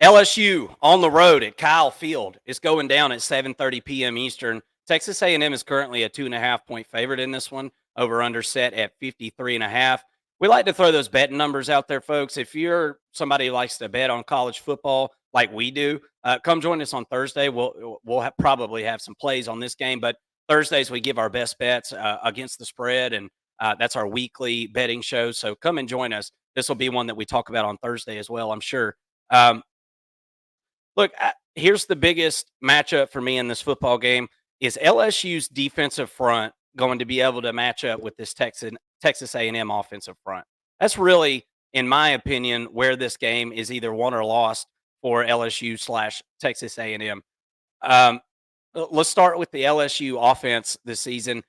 LSU on the road at Kyle Field. It's going down at 7:30 p.m. Eastern. Texas A&M is currently a 2.5 point favorite in this one. Over under set at 53.5. We like to throw those betting numbers out there, folks. If you're somebody who likes to bet on college football like we do, come join us on Thursday. We'll probably have some plays on this game, but Thursdays we give our best bets against the spread, and that's our weekly betting show. So come and join us. This will be one that we talk about on Thursday as well, I'm sure. Um, Look, here's the biggest matchup for me in this football game: is LSU's defensive front going to be able to match up with this Texas A&M offensive front? That's really, in my opinion, where this game is either won or lost for LSU slash Texas A&M. Um, let's start with the LSU offense this season.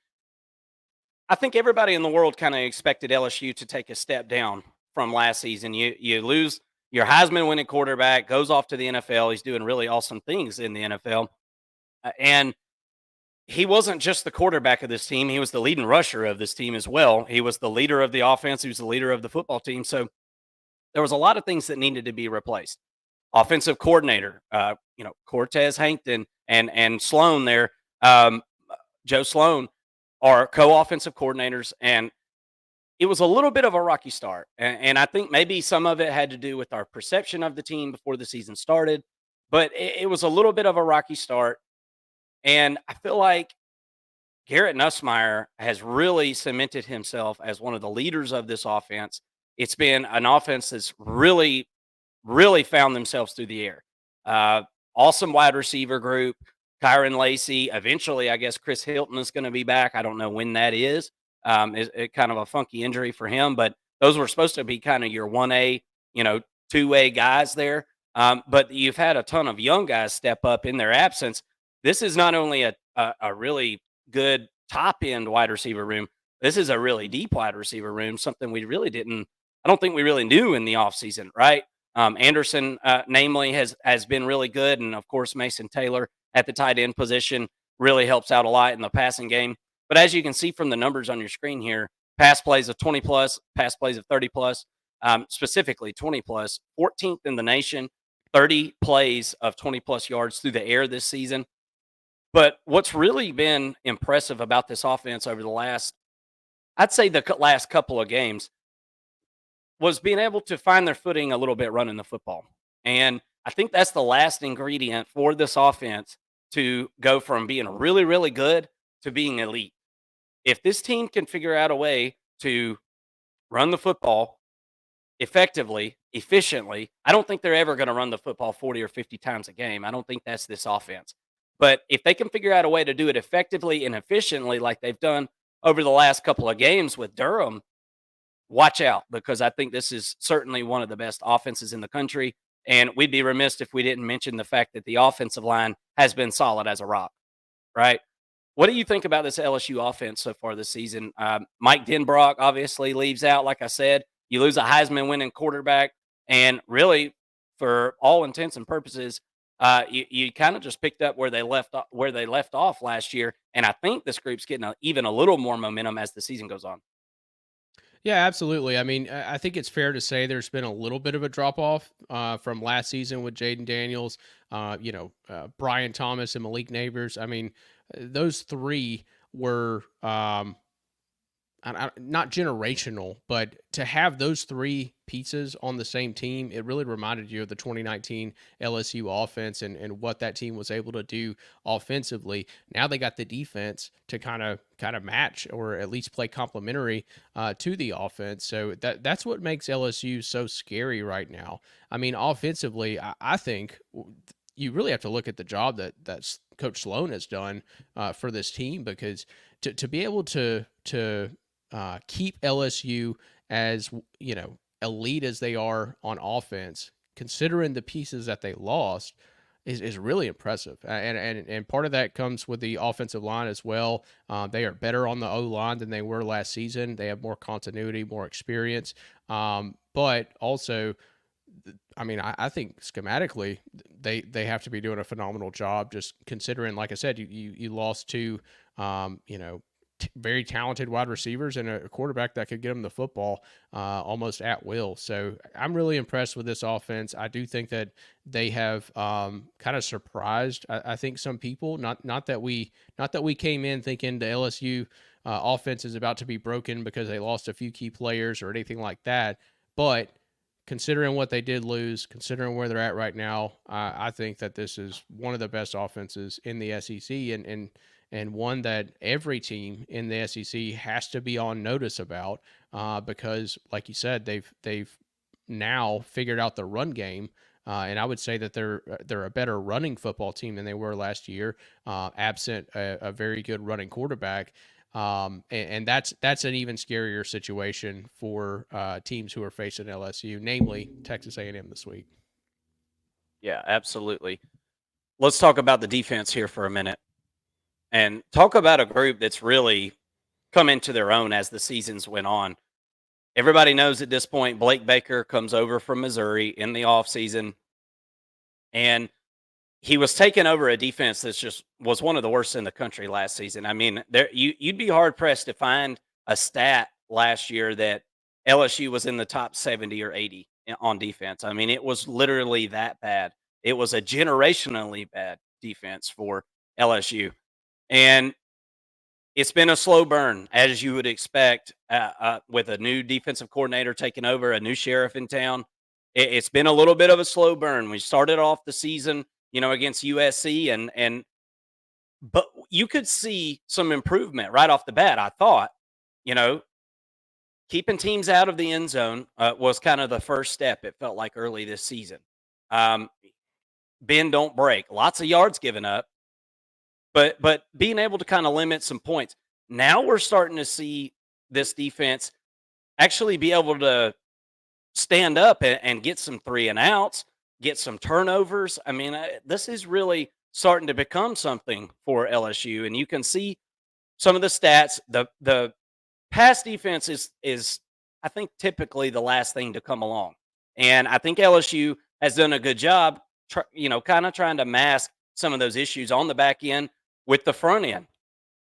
I think everybody in the world kind of expected LSU to take a step down from last season. You lose your Heisman winning quarterback, goes off to the NFL. He's doing really awesome things in the NFL. And he wasn't just the quarterback of this team, he was the leading rusher of this team as well. He was the leader of the offense, he was the leader of the football team. So there was a lot of things that needed to be replaced. Offensive coordinator, Cortez Hankton and Sloan there, um, Joe Sloan are co-offensive coordinators, and it was a little bit of a rocky start. And I think maybe some of it had to do with our perception of the team before the season started, but it was a little bit of a rocky start. And I feel like Garrett Nussmeier has really cemented himself as one of the leaders of this offense. It's been an offense that's really found themselves through the air. Uh, awesome wide receiver group. Kyron Lacey. Eventually, I guess Chris Hilton is going to be back. I don't know when that is. It kind of a funky injury for him, but those were supposed to be kind of your 1A, 2A guys there. But you've had a ton of young guys step up in their absence. This is not only a really good top end wide receiver room. This is a really deep wide receiver room, something we really didn't, I don't think we really knew in the offseason, right? Anderson, namely, has been really good. And of course, Mason Taylor at the tight end position really helps out a lot in the passing game. But as you can see from the numbers on your screen here, pass plays of 20 plus, pass plays of 30 plus, specifically 20 plus, 14th in the nation, 30 plays of 20 plus yards through the air this season. But what's really been impressive about this offense over the last, I'd say the last couple of games, was being able to find their footing a little bit running the football. And I think that's the last ingredient for this offense to go from being really good to being elite. If this team can figure out a way to run the football effectively, efficiently, I don't think they're ever going to run the football 40 or 50 times a game. I don't think that's this offense. But if they can figure out a way to do it effectively and efficiently, like they've done over the last couple of games with Durham, watch out, because I think this is certainly one of the best offenses in the country. And we'd be remiss if we didn't mention the fact that the offensive line has been solid as a rock, right? What do you think about this LSU offense so far this season? Mike Denbrock obviously leaves out, like I said. You lose a Heisman winning quarterback, and really, for all intents and purposes, you kind of just picked up where they left off last year. And I think this group's getting even a little more momentum as the season goes on. Yeah, absolutely. I mean, I think it's fair to say there's been a little bit of a drop off from last season with Jaden Daniels, Brian Thomas, and Malik Neighbors. I mean, those three were not generational, but to have those three pieces on the same team, it really reminded you of the 2019 LSU offense and what that team was able to do offensively. Now they got the defense to kind of match or at least play complementary to the offense. So that's what makes LSU so scary right now. I mean, offensively, I think you really have to look at the job that Coach Sloan has done for this team, because to be able to keep LSU as elite as they are on offense, considering the pieces that they lost, is really impressive. And part of that comes with the offensive line as well. They are better on the O line than they were last season. They have more continuity, more experience, but also. I mean, I think schematically they have to be doing a phenomenal job. Just considering, like I said, you lost to, very talented wide receivers and a quarterback that could get them the football almost at will. So I'm really impressed with this offense. I do think that they have kind of surprised. I think some people not that we came in thinking the LSU offense is about to be broken because they lost a few key players or anything like that, but considering what they did lose, considering where they're at right now, I think that this is one of the best offenses in the SEC, and one that every team in the SEC has to be on notice about because, like you said, they've now figured out the run game. And I would say that they're a better running football team than they were last year, absent a very good running quarterback. And that's an even scarier situation for teams who are facing LSU, namely Texas A&M this week. Yeah, absolutely. Let's talk about the defense here for a minute and talk about a group that's really come into their own as the seasons went on. Everybody knows at this point Blake Baker comes over from Missouri in the offseason, and he was taking over a defense that's just was one of the worst in the country last season. I mean, you'd be hard pressed to find a stat last year that LSU was in the top 70 or 80 on defense. I mean, it was literally that bad. It was a generationally bad defense for LSU. And it's been a slow burn, as you would expect, with a new defensive coordinator taking over, a new sheriff in town. It's been a little bit of a slow burn. We started off the season, against USC, but you could see some improvement right off the bat. I thought, you know, keeping teams out of the end zone was kind of the first step. It felt like early this season. Um, Bend don't break. Lots of yards given up, but being able to kind of limit some points. Now we're starting to see this defense actually be able to stand up and get some 3 and outs, get some turnovers. I mean, this is really starting to become something for LSU, and you can see some of the stats. The pass defense is I think typically the last thing to come along, and I think LSU has done a good job, kind of trying to mask some of those issues on the back end with the front end.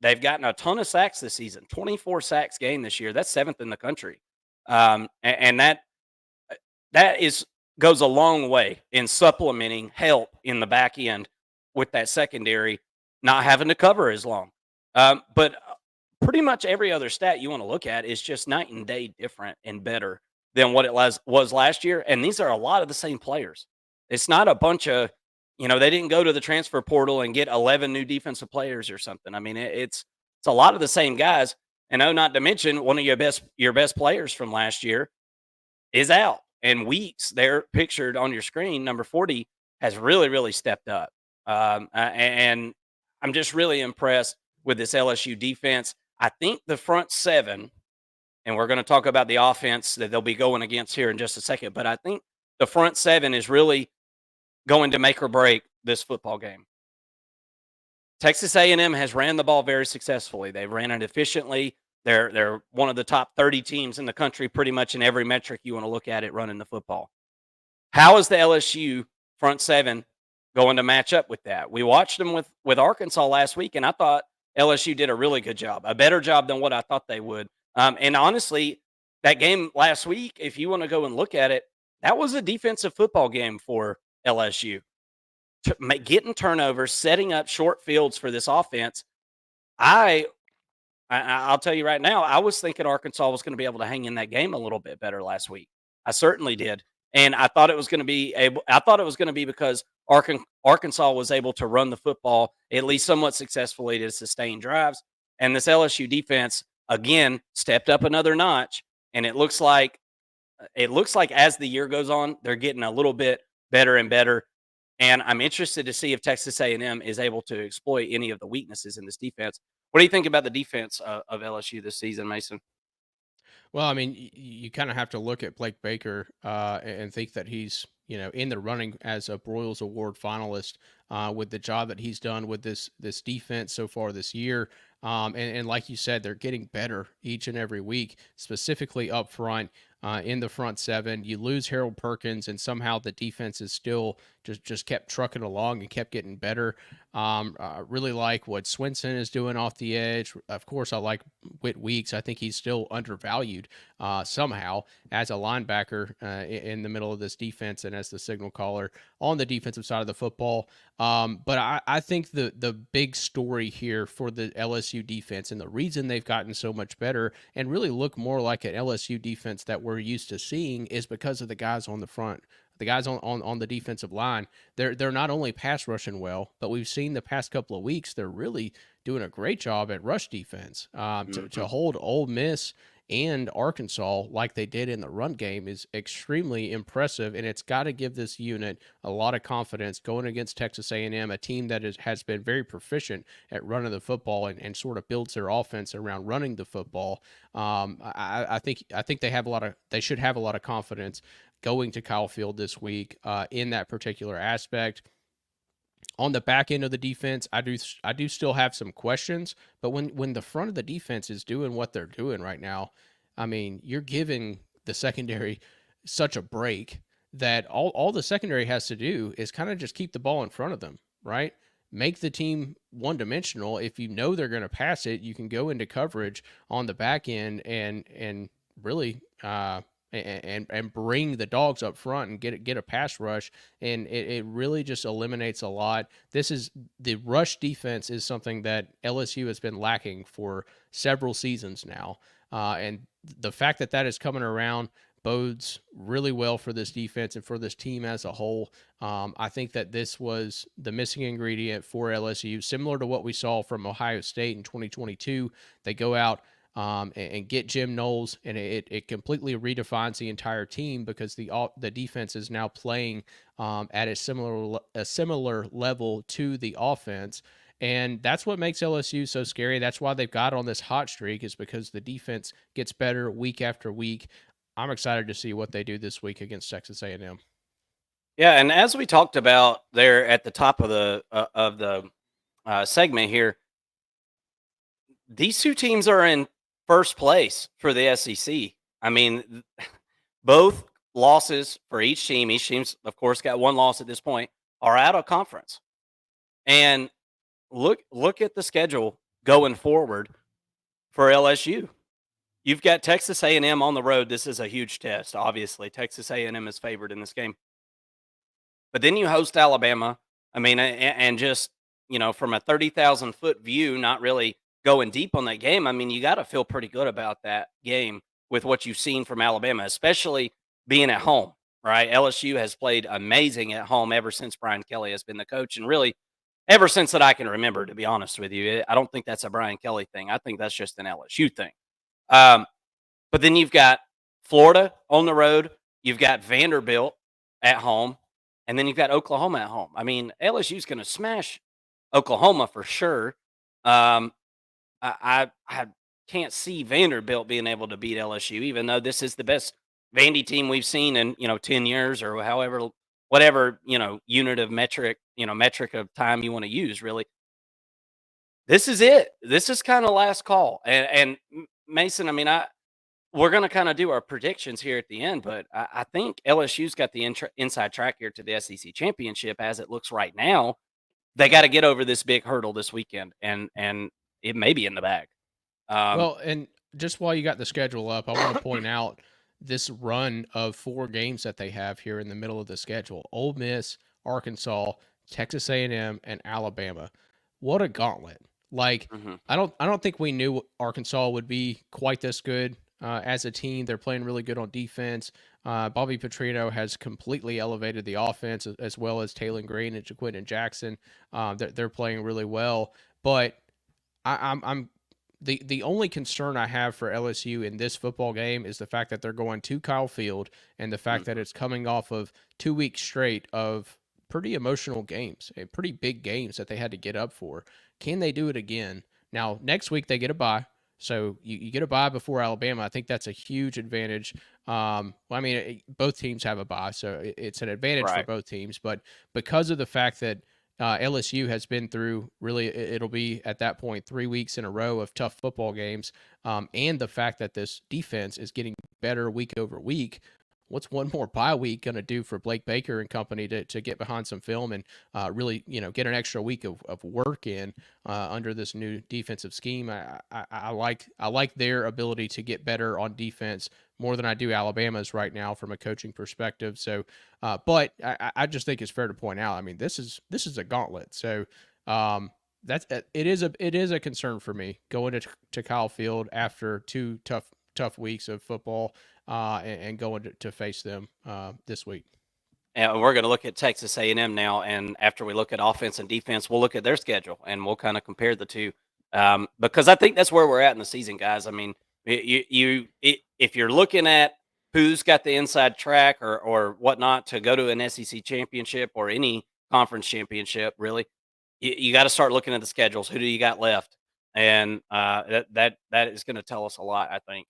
They've gotten a ton of sacks this season, 24 sacks game this year. That's seventh in the country, and that is goes a long way in supplementing help in the back end with that secondary not having to cover as long. But pretty much every other stat you want to look at is just night and day different and better than what it was last year. And these are a lot of the same players. It's not a bunch of, they didn't go to the transfer portal and get 11 new defensive players or something. I mean, it's a lot of the same guys. And oh, not to mention one of your best players from last year is out. And Weeks, they're pictured on your screen, number 40, has really, really stepped up. And I'm just really impressed with this LSU defense. I think the front seven, and we're going to talk about the offense that they'll be going against here in just a second, but I think the front seven is really going to make or break this football game. Texas A&M has ran the ball very successfully. They ran it efficiently. They're one of the top 30 teams in the country, pretty much in every metric you want to look at it running the football. How is the LSU front seven going to match up with that? We watched them with Arkansas last week, and I thought LSU did a really good job, a better job than what I thought they would. And honestly, that game last week, if you want to go and look at it, that was a defensive football game for LSU. Getting turnovers, setting up short fields for this offense. I'll tell you right now, I was thinking Arkansas was going to be able to hang in that game a little bit better last week. I certainly did, and I thought it was going to be because Arkansas was able to run the football at least somewhat successfully to sustain drives, and this LSU defense again stepped up another notch. And it looks like as the year goes on, they're getting a little bit better and better. And I'm interested to see if Texas A&M is able to exploit any of the weaknesses in this defense. What do you think about the defense of LSU this season, Mason? Well, I mean, you kind of have to look at Blake Baker and think that he's in the running as a Broyles Award finalist with the job that he's done with this defense so far this year. And like you said, they're getting better each and every week, specifically up front. in the front seven. You lose Harold Perkins, and somehow the defense is still just kept trucking along and kept getting better. I really like what Swinson is doing off the edge. Of course, I like Whit Weeks. I think he's still undervalued somehow as a linebacker in the middle of this defense and as the signal caller on the defensive side of the football. But I think the big story here for the LSU defense and the reason they've gotten so much better and really look more like an LSU defense that we're used to seeing is because of the guys on the front. The guys on the defensive line, they're not only pass rushing well, but we've seen the past couple of weeks they're really doing a great job at rush defense. To hold Ole Miss and Arkansas like they did in the run game is extremely impressive, and it's got to give this unit a lot of confidence going against Texas A&M, a team that has been very proficient at running the football and sort of builds their offense around running the football. I think they should have a lot of confidence going to Kyle Field this week in that particular aspect. On the back end of the defense, I do still have some questions, but when the front of the defense is doing what they're doing right now, I mean, you're giving the secondary such a break that all the secondary has to do is kind of just keep the ball in front of them, right? Make the team one dimensional. If you know they're going to pass it, you can go into coverage on the back end and really and bring the dogs up front and get a pass rush, and it really just eliminates a lot. The rush defense is something that LSU has been lacking for several seasons now, and the fact that is coming around bodes really well for this defense and for this team as a whole. I think that this was the missing ingredient for LSU, similar to what we saw from Ohio State in 2022. They go out and get Jim Knowles, and it completely redefines the entire team because the defense is now playing at a similar level to the offense. And that's what makes LSU so scary. That's why they've got on this hot streak, is because the defense gets better week after week. I'm excited to see what they do this week against Texas A&M. Yeah, and as we talked about there at the top of the segment here, these two teams are in first place for the SEC. I mean, both losses for each team. Each team's, of course, got one loss at this point. Are out of conference, and look at the schedule going forward for LSU. You've got Texas A&M on the road. This is a huge test. Obviously, Texas A&M is favored in this game, but then you host Alabama. I mean, and just from a 30,000-foot view, not really going deep on that game. I mean, you got to feel pretty good about that game with what you've seen from Alabama, especially being at home. Right? LSU has played amazing at home ever since Brian Kelly has been the coach, and really ever since that I can remember. To be honest with you, I don't think that's a Brian Kelly thing. I think that's just an LSU thing. Um, but then you've got Florida on the road, you've got Vanderbilt at home, and then you've got Oklahoma at home. I mean, LSU's going to smash Oklahoma for sure. Um, I can't see Vanderbilt being able to beat LSU, even though this is the best Vandy team we've seen in 10 years or however whatever unit of metric of time you want to use. Really, this is it. This is kind of last call. And Mason, I mean, we're going to kind of do our predictions here at the end, but I think LSU's got the inside track here to the SEC championship as it looks right now. They got to get over this big hurdle this weekend, and it may be in the bag. Well, and just while you got the schedule up, I want to point out this run of 4 games that they have here in the middle of the schedule: Ole Miss, Arkansas, Texas A&M, and Alabama. What a gauntlet! Like, Mhm. I don't think we knew Arkansas would be quite this good as a team. They're playing really good on defense. Bobby Petrino has completely elevated the offense, as well as Taylor Green and Jaquin Jackson. They're playing really well, but I'm the only concern I have for LSU in this football game is the fact that they're going to Kyle Field, and the fact that Mhm. it's coming off of 2 weeks straight of pretty emotional games, pretty big games that they had to get up for. Can they do it again? Now, next week they get a bye. So you get a bye before Alabama. I think that's a huge advantage. Well, I mean, both teams have a bye, so it's an advantage for Right. both teams. But because of the fact that LSU has been through really, it'll be at that point 3 weeks in a row of tough football games. And the fact that this defense is getting better week over week. What's one more bye week going to do for Blake Baker and company to get behind some film and really, get an extra week of work in under this new defensive scheme? I like their ability to get better on defense more than I do Alabama's right now from a coaching perspective. So, but I just think it's fair to point out. I mean, this is a gauntlet. So, that's it is a concern for me going to Kyle Field after two tough weeks of football, and going to face them this week. And we're going to look at Texas A&M now, and after we look at offense and defense, we'll look at their schedule and we'll kind of compare the two, because I think that's where we're at in the season, guys. I mean, if you're looking at who's got the inside track or whatnot to go to an SEC championship or any conference championship, really, you got to start looking at the schedules. Who do you got left? And that is going to tell us a lot, I think.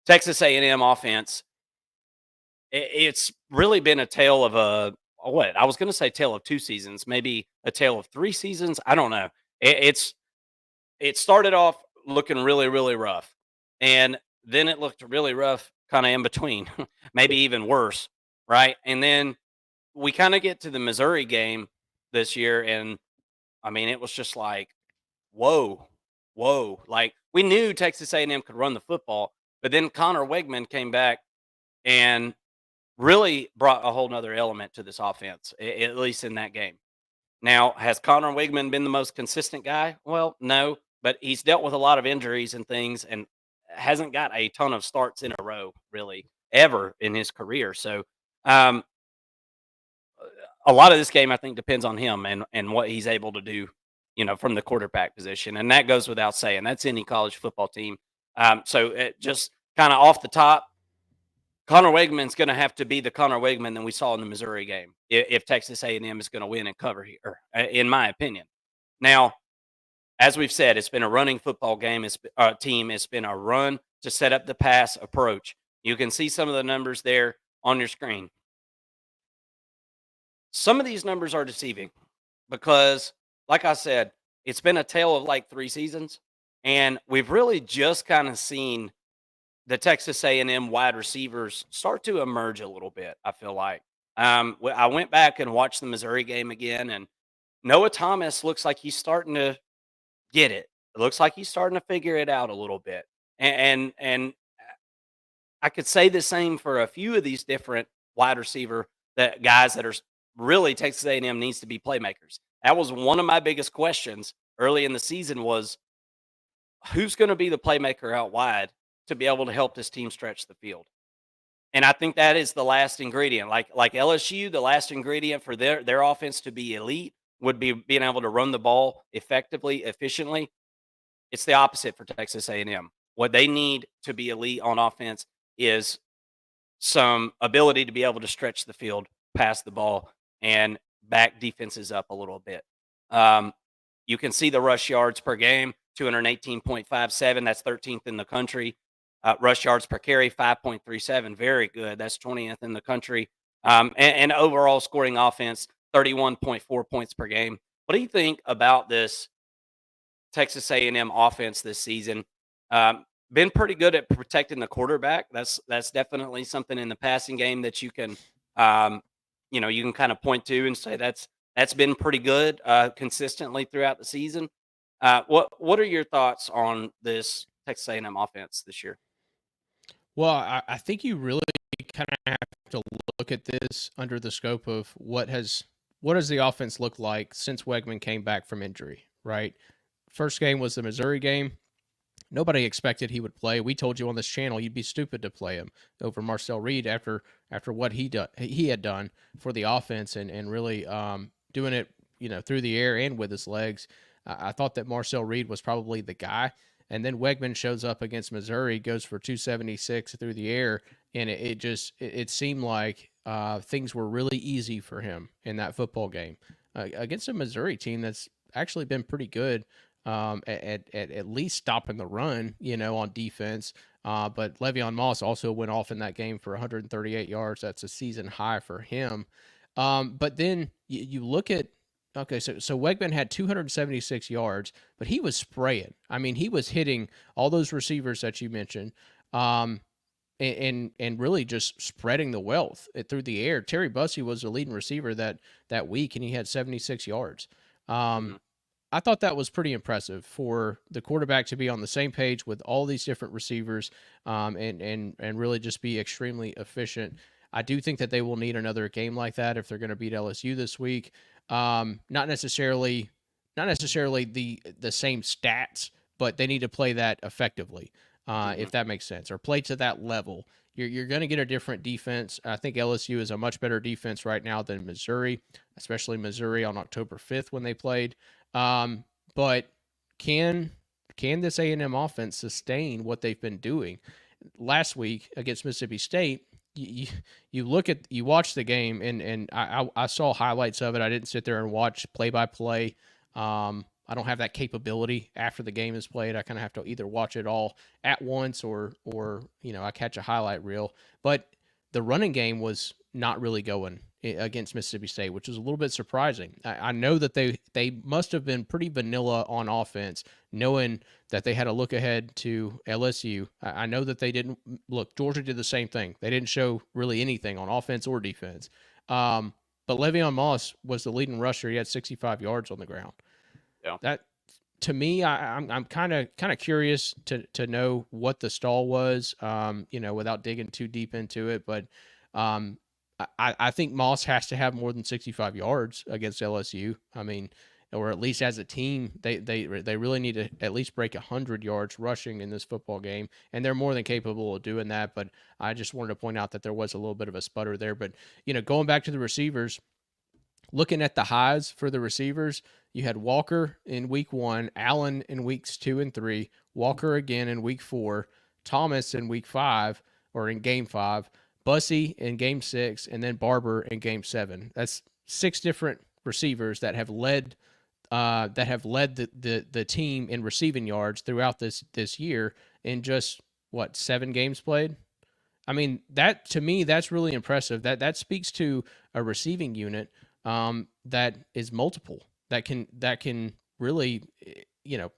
Texas A&M offense, it's really been a tale of what I was going to say, tale of 2 seasons, maybe a tale of 3 seasons. I don't know. It started off looking really really rough, and then it looked really rough, kind of in between, maybe even worse, right? And then we kind of get to the Missouri game this year, and I mean, it was just like, whoa, whoa! Like we knew Texas A&M could run the football, but then Connor Wegman came back and really brought a whole nother element to this offense, at least in that game. Now, has Connor Wigman been the most consistent guy? Well, no, but he's dealt with a lot of injuries and things and hasn't got a ton of starts in a row, really, ever in his career. So, um, a lot of this game, I think, depends on him and what he's able to do, from the quarterback position. And that goes without saying. That's any college football team. So, just kind of off the top, Connor Wegman's going to have to be the Connor Wegman that we saw in the Missouri game if Texas A&M is going to win and cover here, in my opinion. Now, as we've said, it's been a running football game. Team. It's been a run to set up the pass approach. You can see some of the numbers there on your screen. Some of these numbers are deceiving because, like I said, it's been a tale of like 3 seasons, and we've really just kind of seen the Texas A&M wide receivers start to emerge a little bit. I feel like I went back and watched the Missouri game again, and Noah Thomas looks like he's starting to get it. It looks like he's starting to figure it out a little bit, and I could say the same for a few of these different wide receiver that guys that are really Texas A&M needs to be playmakers. That was one of my biggest questions early in the season was who's going to be the playmaker out wide to be able to help this team stretch the field. And I think that is the last ingredient. Like LSU, the last ingredient for their offense to be elite would be being able to run the ball effectively, efficiently. It's the opposite for Texas A&M. What they need to be elite on offense is some ability to be able to stretch the field, pass the ball, and back defenses up a little bit. Um, you can see the rush yards per game, 218.57. That's 13th in the country. Rush yards per carry, 5.37. Very good. That's 20th in the country. And overall scoring offense, 31.4 points per game. What do you think about this Texas A&M offense this season? Been pretty good at protecting the quarterback. That's definitely something in the passing game that um, you can kind of point to and say that's been pretty good consistently throughout the season. What are your thoughts on this Texas A&M offense this year? Well, I think you really kind of have to look at this under the scope of what does the offense look like since Wegman came back from injury, right? First game was the Missouri game. Nobody expected he would play. We told you on this channel you'd be stupid to play him over Marcel Reed after what he had done for the offense and really doing it through the air and with his legs. I thought that Marcel Reed was probably the guy. And then Wegman shows up against Missouri, goes for 276 through the air, and it seemed like things were really easy for him in that football game against a Missouri team that's actually been pretty good at least stopping the run, on defense. But Le'Veon Moss also went off in that game for 138 yards. That's a season high for him. But then you look at Okay, so Wegman had 276 yards, but he was spraying. I mean, he was hitting all those receivers that you mentioned, um, and really just spreading the wealth through the air. Terry Bussey was the leading receiver that week, and he had 76 yards. Mhm. I thought that was pretty impressive for the quarterback to be on the same page with all these different receivers, and really just be extremely efficient. I do think that they will need another game like that if they're going to beat LSU this week. Not necessarily, not necessarily the same stats, but they need to play that effectively, Mhm. if that makes sense, or play to that level. You're going to get a different defense. I think LSU is a much better defense right now than Missouri, especially Missouri on October 5th when they played. Um, but can can this A&M offense sustain what they've been doing? Last week against Mississippi State, you watch the game, and I saw highlights of it. I didn't sit there and watch play by play. I don't have that capability after the game is played. I kind of have to either watch it all at once or I catch a highlight reel. But the running game was not really going against Mississippi State, which is a little bit surprising. I know that they must have been pretty vanilla on offense, knowing that they had a look ahead to LSU. I know that they didn't look. Georgia did the same thing. They didn't show really anything on offense or defense. But Le'Veon Moss was the leading rusher. He had 65 yards on the ground. Yeah. That to me, I'm kind of curious to know what the stall was. Without digging too deep into it, but um, I think Moss has to have more than 65 yards against LSU. I mean, or at least as a team, they really need to at least break 100 yards rushing in this football game, and they're more than capable of doing that. But I just wanted to point out that there was a little bit of a sputter there. But going back to the receivers, looking at the highs for the receivers, you had Walker in week 1, Allen in weeks 2 and 3, Walker again in week 4, Thomas in week 5 or in game 5, Bussey in game 6, and then Barber in game 7. That's 6 different receivers that have led the team in receiving yards throughout this year in just what 7 games played. I mean, that to me, that's really impressive. That speaks to a receiving unit that is multiple, that can really,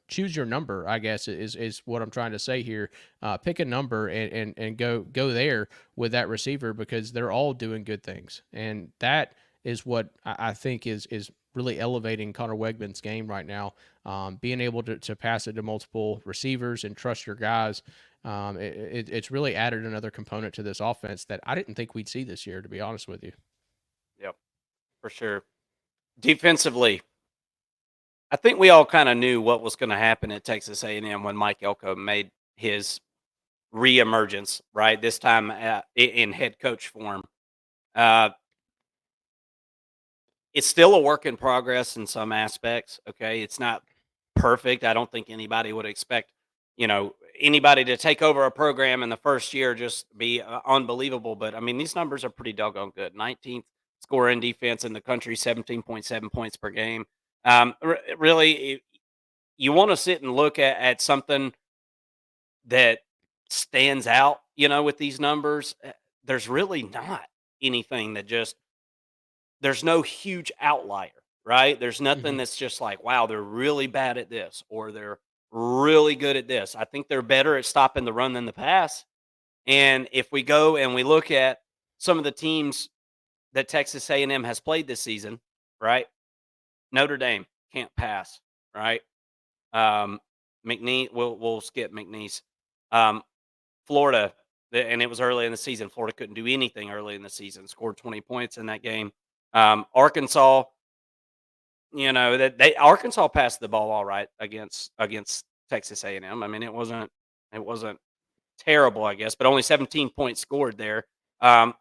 choose your number. I guess is what I'm trying to say here. Pick a number and go there with that receiver because they're all doing good things, and that is what I think is really elevating Connor Wegman's game right now. Being able to pass it to multiple receivers and trust your guys, it's really added another component to this offense that I didn't think we'd see this year, to be honest with you. Yep. For sure. Defensively, I think we all kind of knew what was going to happen at Texas A&M when Mike Elko made his reemergence, right? This time in head coach form. Uh, it's still a work in progress in some aspects. Okay, it's not perfect. I don't think anybody would expect, anybody to take over a program in the first year just be unbelievable. But I mean, these numbers are pretty doggone good. 19th scoring defense in the country, 17.7 points per game. Really, you want to sit and look at something that stands out, with these numbers. There's really not anything that just there's no huge outlier, right? There's nothing Hmm. that's just like, wow, they're really bad at this or they're really good at this. I think they're better at stopping the run than the pass. And if we go and we look at some of the teams that Texas A&M has played this season, right? Notre Dame can't pass, right? Um, McNeese, we'll skip McNeese. Um, Florida, and it was early in the season. Florida couldn't do anything early in the season. Scored 20 points in that game. Arkansas, that they Arkansas passed the ball all right against Texas A&M. I mean, it wasn't terrible, I guess, but only 17 points scored there.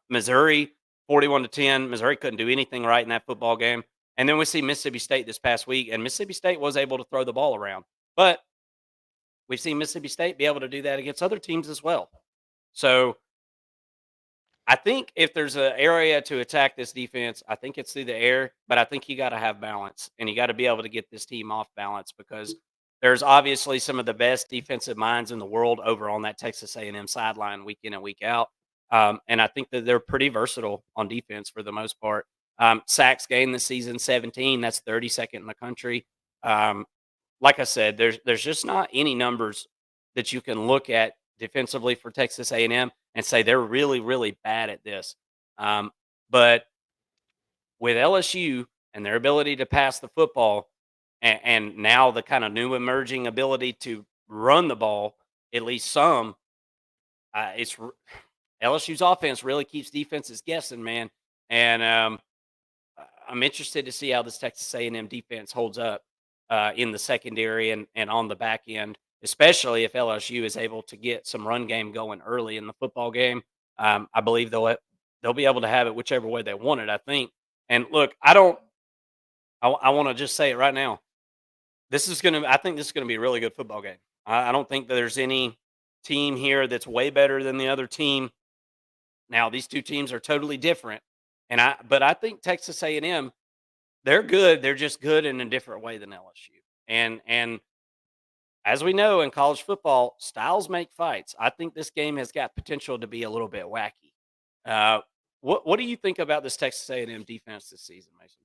Missouri, 41-10. Missouri couldn't do anything right in that football game. And then we see Mississippi State this past week, and Mississippi State was able to throw the ball around, but we've seen Mississippi State be able to do that against other teams as well. So I think if there's an area to attack this defense, I think it's through the air, but I think you got to have balance and you got to be able to get this team off balance because there's obviously some of the best defensive minds in the world over on that Texas A&M sideline week in and week out. And I think that they're pretty versatile on defense for the most part. Sacks gained this season, 17. That's 32nd in the country. Like I said, there's just not any numbers that you can look at defensively for Texas A&M and say they're really, really bad at this. But with LSU and their ability to pass the football, and now the kind of new emerging ability to run the ball, at least some, LSU's offense really keeps defenses guessing, man. And I'm interested to see how this Texas A&M defense holds up in the secondary and on the back end, especially if LSU is able to get some run game going early in the football game. I believe they'll be able to have it whichever way they want it. I think. And look, I don't. I want to just say it right now. I think this is gonna be a really good football game. I don't think that there's any team here that's way better than the other team. Now, these two teams are totally different, but I think Texas A&M, they're good. They're just good in a different way than LSU. And as we know in college football, styles make fights. I think this game has got potential to be a little bit wacky. Uh, what do you think about this Texas A&M defense this season, Mason?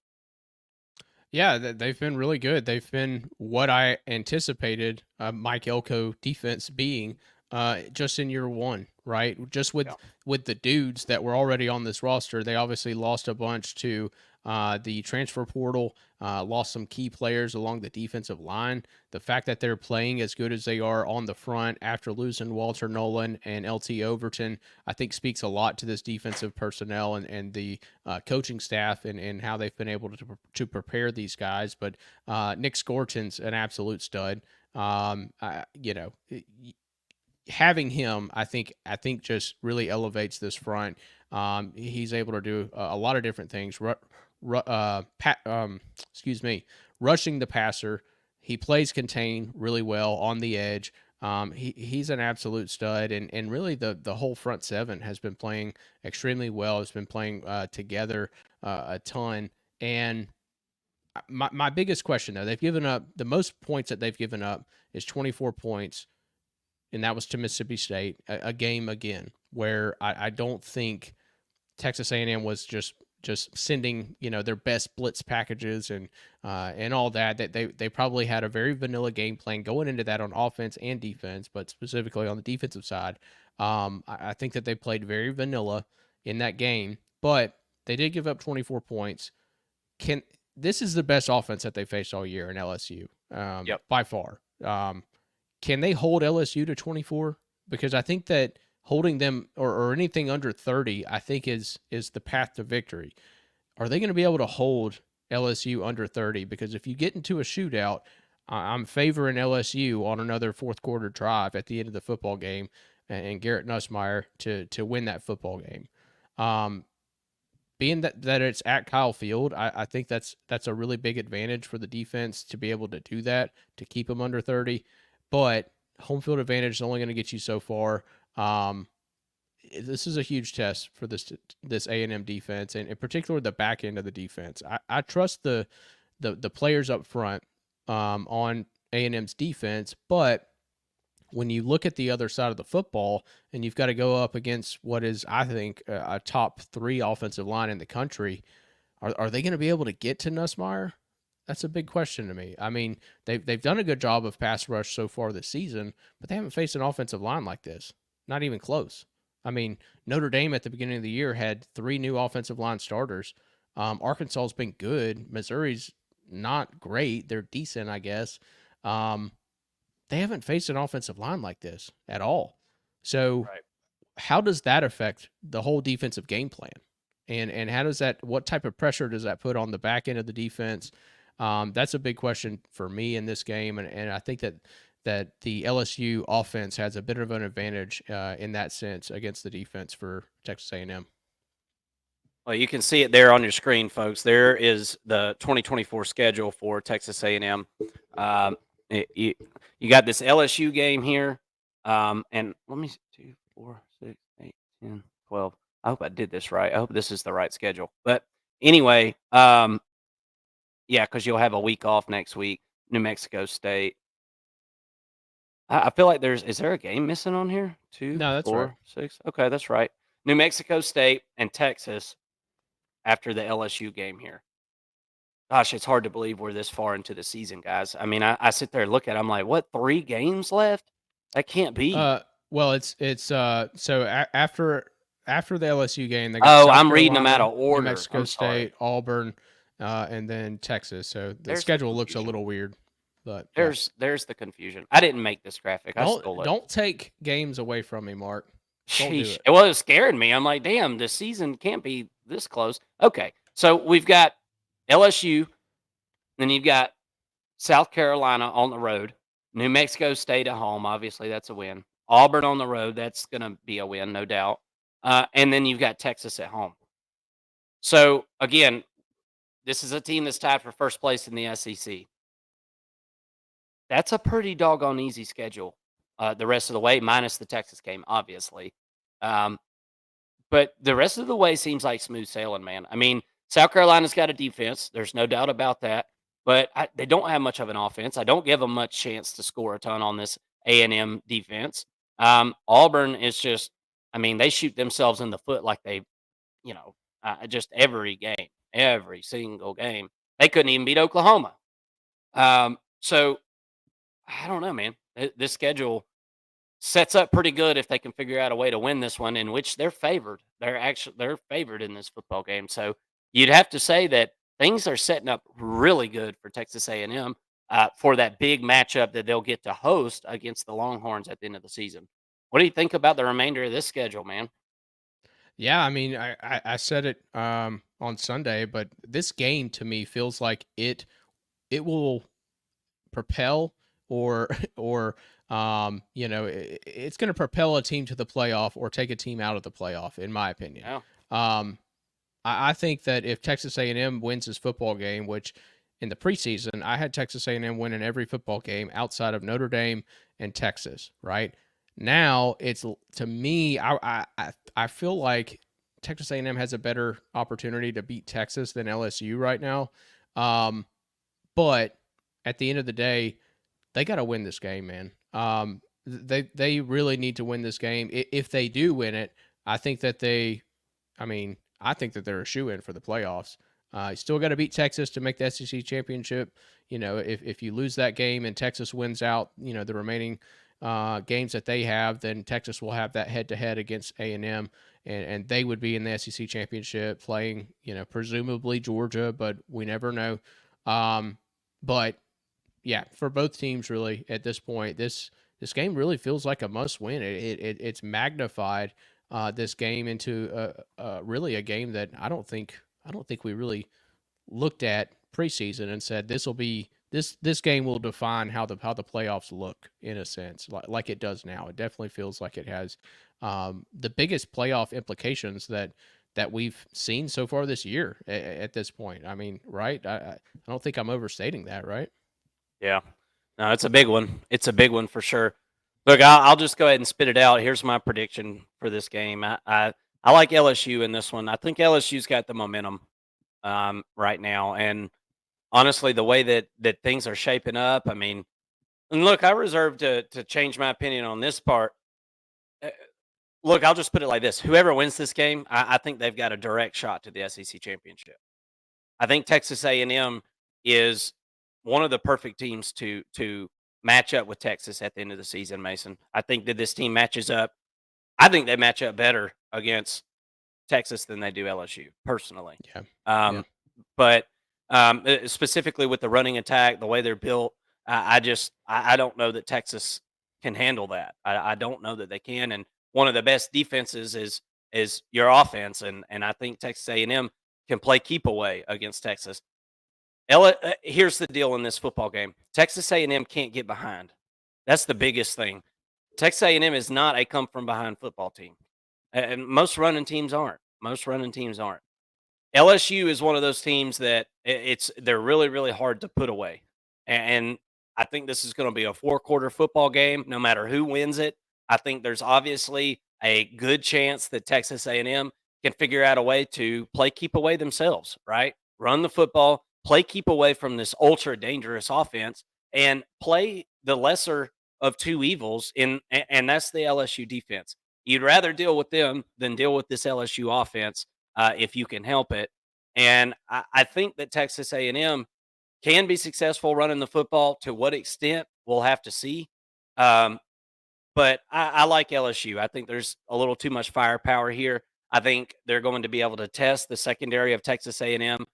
Yeah, they've been really good. They've been what I anticipated Mike Elko defense being just in year one, right? Just Yeah. with the dudes that were already on this roster, they obviously lost a bunch to the transfer portal, lost some key players along the defensive line. The fact that they're playing as good as they are on the front after losing Walter Nolan and LT Overton, I think speaks a lot to this defensive personnel and the coaching staff and how they've been able to prepare these guys. But Nick Scorton's an absolute stud. Having him, I think just really elevates this front. He's able to do a lot of different things. Excuse me, rushing the passer. He plays contain really well on the edge. He's an absolute stud, and really the whole front seven has been playing extremely well. Has been playing together a ton. And my biggest question though, they've given up the most points that they've given up is 24 points, and that was to Mississippi State, a game again where I don't think Texas A&M was just sending their best blitz packages and all that. That they probably had a very vanilla game plan going into that on offense and defense, but specifically on the defensive side, I think that they played very vanilla in that game, but they did give up 24 points. Can This is the best offense that they faced all year in LSU, Yep. by far. Can they hold LSU to 24? Because I think that holding them or anything under 30, I think is the path to victory. Are they going to be able to hold LSU under 30? Because if you get into a shootout, I'm favoring LSU on another fourth quarter drive at the end of the football game and Garrett Nussmeier to win that football game. Being that it's at Kyle Field, I think that's a really big advantage for the defense to be able to do that, to keep them under 30. But home field advantage is only going to get you so far. This is a huge test for this A&M defense, and in particular the back end of the defense. I trust the players up front on A&M's defense, but when you look at the other side of the football and you've got to go up against what is, I think, a top 3 offensive line in the country, are they going to be able to get to Nussmeier? That's a big question to me. I mean, they've done a good job of pass rush so far this season, but they haven't faced an offensive line like this. Not even close. I mean, Notre Dame at the beginning of the year had 3 new offensive line starters. Arkansas's been good. Missouri's not great. They're decent, I guess. They haven't faced an offensive line like this at all. So Right. how does that affect the whole defensive game plan? And how does that, what type of pressure does that put on the back end of the defense? That's a big question for me in this game, and I think that the LSU offense has a bit of an advantage in that sense against the defense for Texas A&M. Well, you can see it there on your screen, folks. There is the 2024 schedule for Texas A&M. Um, you got this LSU game here, and let me see, 2, 4, 6, 8, 10, 12. I hope I did this right. I hope this is the right schedule. But anyway, yeah, because you'll have a week off next week. New Mexico State. I feel like is there a game missing on here? 2, No, that's right. 4, 6. Okay, that's right. New Mexico State and Texas. after the LSU game here. Gosh, it's hard to believe we're this far into the season, guys. I mean, I sit there and look at it, I'm like, what, 3 games left? That can't be. Uh, well, so after the LSU game, they got Oh, South I'm reading them out Carolina, of New order. Mexico I'm State, sorry. Auburn, and then Texas. So the There's the schedule looks a confusion. little weird, but yeah. There's the confusion. I didn't make this graphic. I Don't stole it. don't take games away from me, Mark. Don't do Sheesh. it. Well, it was scaring me. I'm like, damn, the season can't be this close. Okay. So we've got LSU, then you've got South Carolina on the road, New Mexico State at home. Obviously, that's a win. Auburn on the road. That's going to be a win, no doubt. And then you've got Texas at home. So, again, this is a team that's tied for first place in the SEC. That's a pretty doggone easy schedule the rest of the way, minus the Texas game, obviously. Um, but the rest of the way seems like smooth sailing, man. I mean, South Carolina's got a defense. There's no doubt about that. But they don't have much of an offense. I don't give them much chance to score a ton on this A&M defense. Auburn is just, I mean, they shoot themselves in the foot like they, just every single game. They couldn't even beat Oklahoma. So I don't know, man. This schedule sets up pretty good if they can figure out a way to win this one, in which they're favored. They're favored in this football game. So you'd have to say that things are setting up really good for Texas A&M for that big matchup that they'll get to host against the Longhorns at the end of the season. What do you think about the remainder of this schedule, man? Yeah, I mean, I said it on Sunday, but this game to me feels like it will propel or or it's going to propel a team to the playoff or take a team out of the playoff, in my opinion. Yeah. Um, I think that if Texas A&M wins this football game, which in the preseason I had Texas A&M winning every football game outside of Notre Dame and Texas, right? Now it's to me, I feel like Texas A&M has a better opportunity to beat Texas than LSU right now. Um, but at the end of the day, they got to win this game, man. They really need to win this game. If they do win it, I think that I think that they're a shoe in for the playoffs. You still got to beat Texas to make the SEC championship. If you lose that game and Texas wins out, the remaining games that they have, then Texas will have that head to head against A&M, and they would be in the SEC championship playing, presumably Georgia, but we never know. But yeah, for both teams, really at this point, this game really feels like a must win. It's magnified this game into really a game that I don't think we really looked at preseason and said this game will define how the playoffs look in a sense, like it does now. It definitely feels like it has the biggest playoff implications that we've seen so far this year at this point. I mean, right? I don't think I'm overstating that, right? Yeah. No, it's a big one. It's a big one for sure. Look, I'll just go ahead and spit it out. Here's my prediction for this game. I like LSU in this one. I think LSU's got the momentum right now, and honestly, the way that things are shaping up, I mean, and look, I reserve to change my opinion on this part. Uh, Look, I'll just put it like this: whoever wins this game, I think they've got a direct shot to the SEC championship. I think Texas A&M is one of the perfect teams to match up with Texas at the end of the season, Mason. I think that this team matches up. I think they match up better against Texas than they do LSU, personally. Yeah. Yeah. Um, but specifically with the running attack, the way they're built, I don't know that Texas can handle that. I don't know that they can. And one of the best defenses is your offense, and I think Texas A&M can play keep away against Texas. Here's the deal in this football game: Texas A&M can't get behind. That's the biggest thing. Texas A&M is not a come from behind football team, and most running teams aren't. Most running teams aren't. LSU is one of those teams that they're really really hard to put away, and I think this is going to be a 4-quarter football game. No matter who wins it, I think there's obviously a good chance that Texas A&M can figure out a way to play keep away themselves. Right, run the football, play keep away from this ultra dangerous offense, and play the lesser of two evils. And that's the LSU defense. You'd rather deal with them than deal with this LSU offense if you can help it. And I think that Texas A&M can be successful running the football. To what extent, we'll have to see. Um, but I like LSU. I think there's a little too much firepower here. I think they're going to be able to test the secondary of Texas A&M.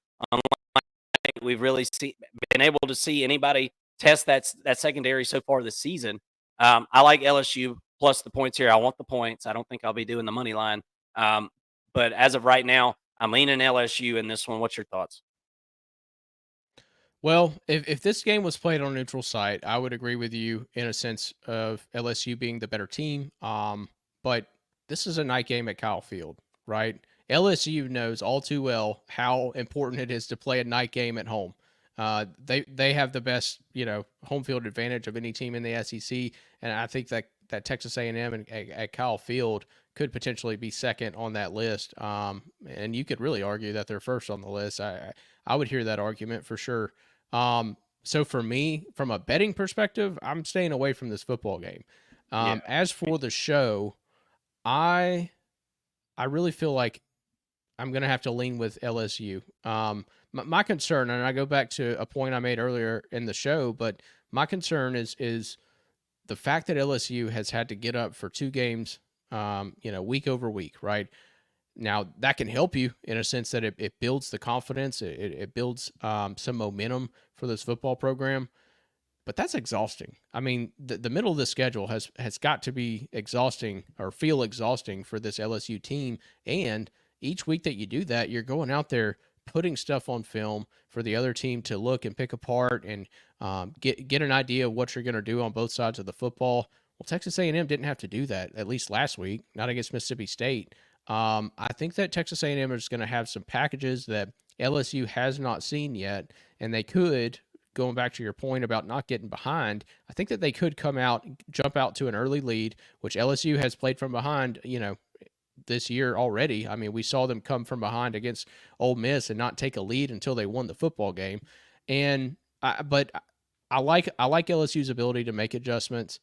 We've really been able to see anybody test that secondary so far this season. I like LSU plus the points here. I want the points. I don't think I'll be doing the money line. Um, but as of right now, I'm leaning LSU in this one. What's your thoughts? Well, if this game was played on a neutral site, I would agree with you in a sense of LSU being the better team. But this is a night game at Kyle Field, right? LSU knows all too well how important it is to play a night game at home. They have the best home field advantage of any team in the SEC, and I think that Texas A&M at Kyle Field could potentially be second on that list. And you could really argue that they're first on the list. I would hear that argument for sure. So for me, from a betting perspective, I'm staying away from this football game. Yeah. As for the show, I I really feel like I'm gonna have to lean with LSU. My concern, and I go back to a point I made earlier in the show, but my concern is the fact that LSU has had to get up for two games, week over week, right? Now that can help you in a sense that it builds the confidence, it builds some momentum for this football program, but that's exhausting. I mean, the middle of the schedule has got to be exhausting or feel exhausting for this LSU team. And each week that you do that, you're going out there putting stuff on film for the other team to look and pick apart and get an idea of what you're going to do on both sides of the football. Well, Texas A&M didn't have to do that at least last week, not against Mississippi State. I think that Texas A&M is going to have some packages that LSU has not seen yet, and they could, going back to your point about not getting behind, I think that they could come out, jump out to an early lead, which LSU has played from behind, this year already. I mean, we saw them come from behind against Ole Miss and not take a lead until they won the football game. But I like LSU's ability to make adjustments.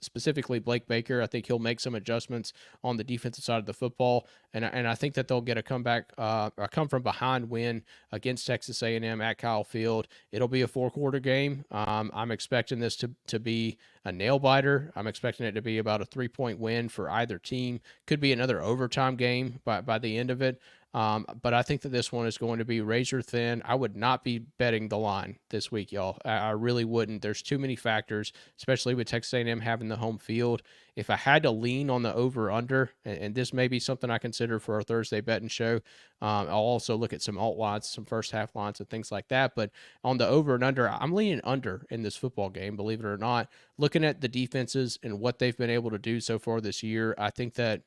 Specifically, Blake Baker. I think he'll make some adjustments on the defensive side of the football, and I think that they'll get a comeback, a come from behind win against Texas A&M at Kyle Field. It'll be a 4-quarter game. I'm expecting this to be a nail biter. I'm expecting it to be about a 3-point win for either team. Could be another overtime game by the end of it. But I think that this one is going to be razor thin. I would not be betting the line this week, y'all. I really wouldn't. There's too many factors, especially with Texas A&M having the home field. If I had to lean on the over/under, and this may be something I consider for our Thursday betting show, I'll also look at some alt lines, some first half lines, and things like that. But on the over and under, I'm leaning under in this football game, believe it or not. Looking at the defenses and what they've been able to do so far this year, I think that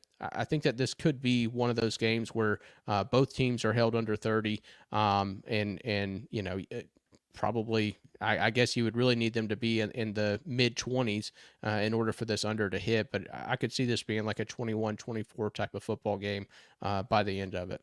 this could be one of those games where both teams are held under 30, and probably I guess you would really need them to be in the mid 20s in order for this under to hit. But I could see this being like a 21-24 type of football game by the end of it.